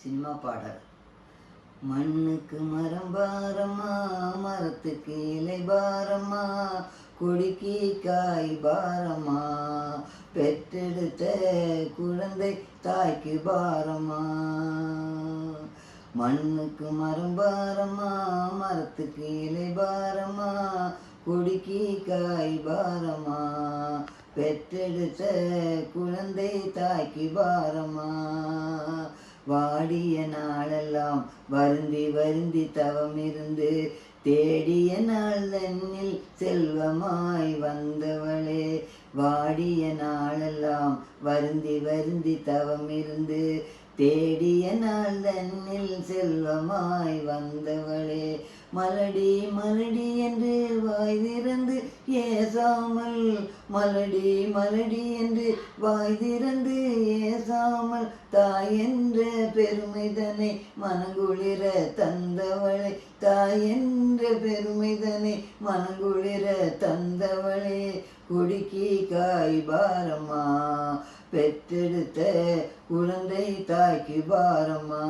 Cinema பாடல். மண்ணுக்கு மரம் பாரமா, மரத்துக்கு இலை பாரமா, கொடிக்கு காய் பாரமா, பெற்றெடுத்த குழந்தை தாய்க்கு பாரமா. மண்ணுக்கு மரம் பாரமா, மரத்துக்கு இலை பாரமா, கொடிக்கு காய் பாரமா, பெற்றெடுத்த குழந்தை தாய்க்கு பாரமா. வாடிய நாளெல்லாம் வருந்தி வருந்தி தவம் இருந்து தேடிய நாள் தன்னில் செல்வமாய் வந்தவளே. வாடிய நாளெல்லாம் வருந்தி வருந்தி தவம் இருந்து தேடிய நாள் தன்னில் செல்வமாய் வந்தவளே. மலடி மலடி என்று வாய் திறந்து ஏசாமல், மலடி மலடி என்று வாய் திறந்து ஏசாமல், தாய் என்ற பெருமைதனை மனங்குளிர தந்தவளே. தாய் என்ற பெருமைதனை மனங்குளிர தந்தவளே. கொடிக்கு காய் பாரமா, பெற்றெடுத்த குழந்தை தாய்க்கு பாரமா.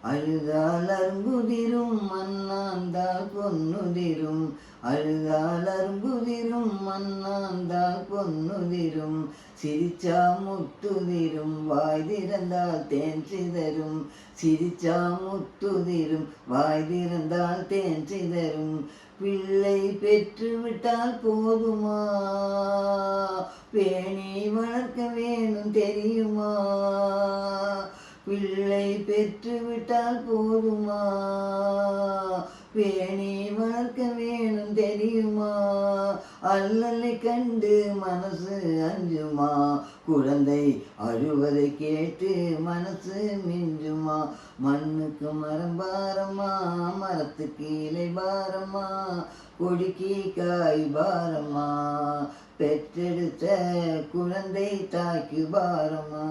அழுதால் அரும்புதிரும் மண்ணாந்தால் பொன்னுதிரும், அழுதால் அரும்புதிரும் மண்ணாந்தால் பொன்னுதிரும், சிரிச்சா முத்துதிரும் வாய் திறந்தால் தேன் சிதறும், சிரிச்சா முத்துதிரும் வாய் திறந்தால் தேன் சிதறும். பிள்ளை பெற்றுவிட்டால் போதுமா, பேணி வளர்க்க வேணும் தெரியுமா. பிள்ளை பெற்றுவிட்டால் போதுமா, பேணி வளர்க்க வேணும் தெரியுமா. அல்லலை கண்டு மனசு அஞ்சுமா, குழந்தை அழுவதை கேட்டு மனசு மிஞ்சுமா. மண்ணுக்கு மரம் பாரமா, மரத்துக்கு இலை பாரமா, கொடிக்கு காய் பாரமா, பெற்றெடுத்த குழந்தை தாய்க்கு பாரமா.